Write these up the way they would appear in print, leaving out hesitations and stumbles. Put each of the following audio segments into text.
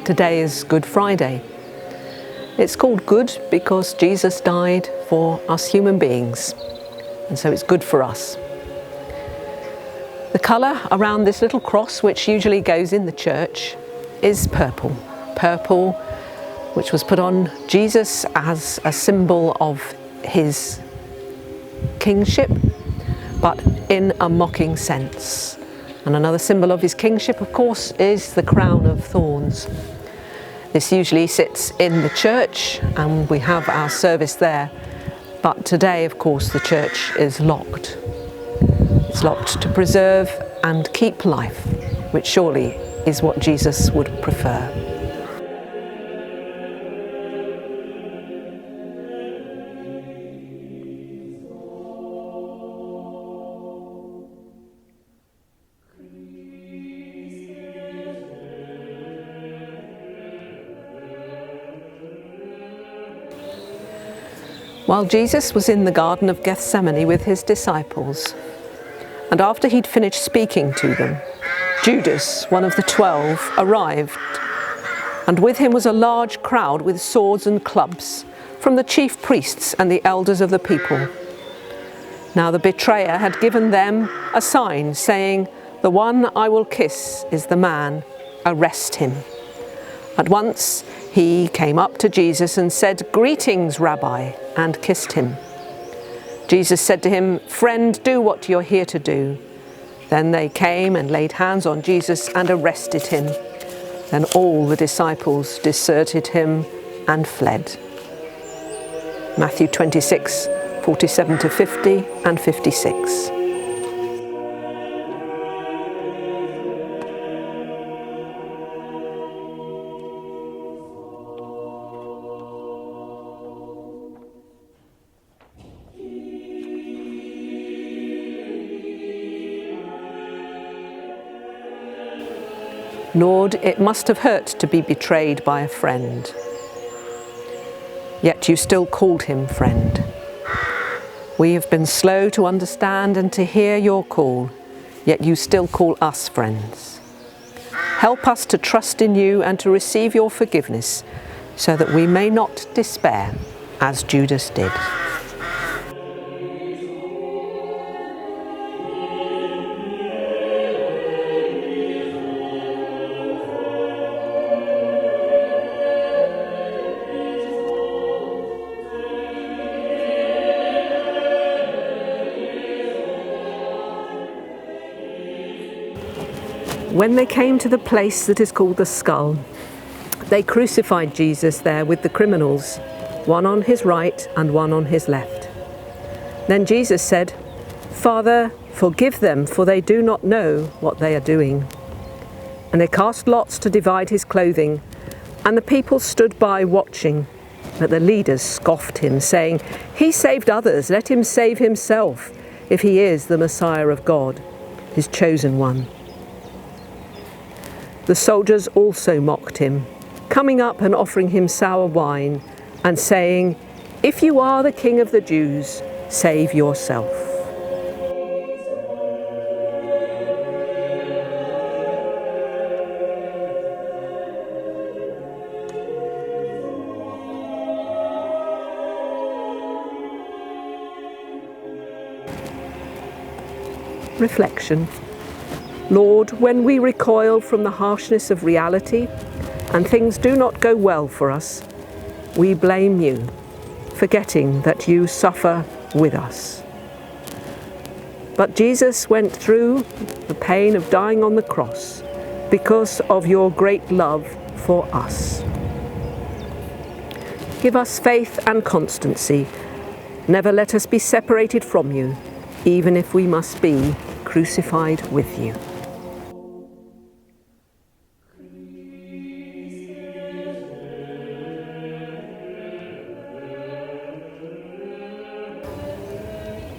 Today is Good Friday. It's called good because Jesus died for us human beings, and so it's good for us. The colour around this little cross, which usually goes in the church, is purple. Purple, which was put on Jesus as a symbol of his kingship, but in a mocking sense. And another symbol of his kingship, of course, is the crown of thorns. This usually sits in the church and we have our service there. But today, of course, the church is locked. It's locked to preserve and keep life, which surely is what Jesus would prefer. While Jesus was in the Garden of Gethsemane with his disciples, and after he'd finished speaking to them, Judas, one of the 12, arrived, and with him was a large crowd with swords and clubs from the chief priests and the elders of the people. Now the betrayer had given them a sign, saying, "The one I will kiss is the man, arrest him." At once he came up to Jesus and said, "Greetings, Rabbi," and kissed him. Jesus said to him, "Friend, do what you're here to do." Then they came and laid hands on Jesus and arrested him. Then all the disciples deserted him and fled. Matthew 26, 47 to 50 and 56. Lord, it must have hurt to be betrayed by a friend. Yet you still called him friend. We have been slow to understand and to hear your call, yet you still call us friends. Help us to trust in you and to receive your forgiveness, so that we may not despair as Judas did. When they came to the place that is called the Skull, they crucified Jesus there with the criminals, one on his right and one on his left. Then Jesus said, "Father, forgive them, for they do not know what they are doing." And they cast lots to divide his clothing, and the people stood by watching. But the leaders scoffed him, saying, "He saved others, let him save himself, if he is the Messiah of God, his chosen one." The soldiers also mocked him, coming up and offering him sour wine, and saying, "If you are the King of the Jews, save yourself." Reflection. Lord, when we recoil from the harshness of reality and things do not go well for us, we blame you, forgetting that you suffer with us. But Jesus went through the pain of dying on the cross because of your great love for us. Give us faith and constancy. Never let us be separated from you, even if we must be crucified with you.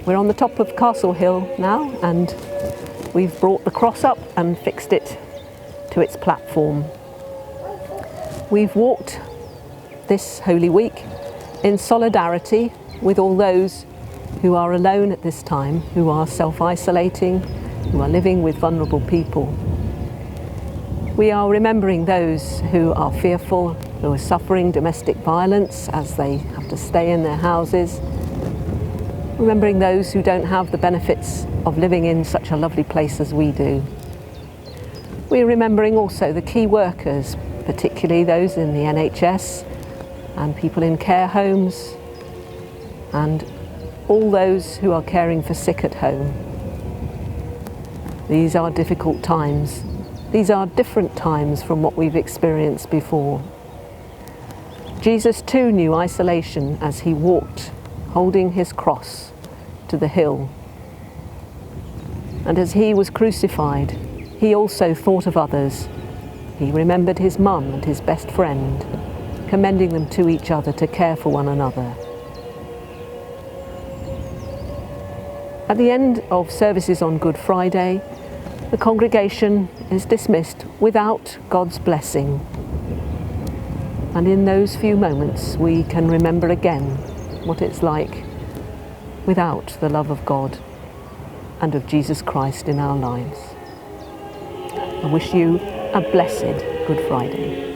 We're on the top of Castle Hill now, and we've brought the cross up and fixed it to its platform. We've walked this Holy Week in solidarity with all those who are alone at this time, who are self-isolating, who are living with vulnerable people. We are remembering those who are fearful, who are suffering domestic violence as they have to stay in their houses. Remembering those who don't have the benefits of living in such a lovely place as we do. We're remembering also the key workers, particularly those in the NHS and people in care homes and all those who are caring for sick at home. These are difficult times. These are different times from what we've experienced before. Jesus too knew isolation as he walked, holding his cross, to the hill. And as he was crucified, he also thought of others. He remembered his mum and his best friend, commending them to each other to care for one another. At the end of services on Good Friday, the congregation is dismissed without God's blessing. And in those few moments we can remember again what it's like without the love of God and of Jesus Christ in our lives. I wish you a blessed Good Friday.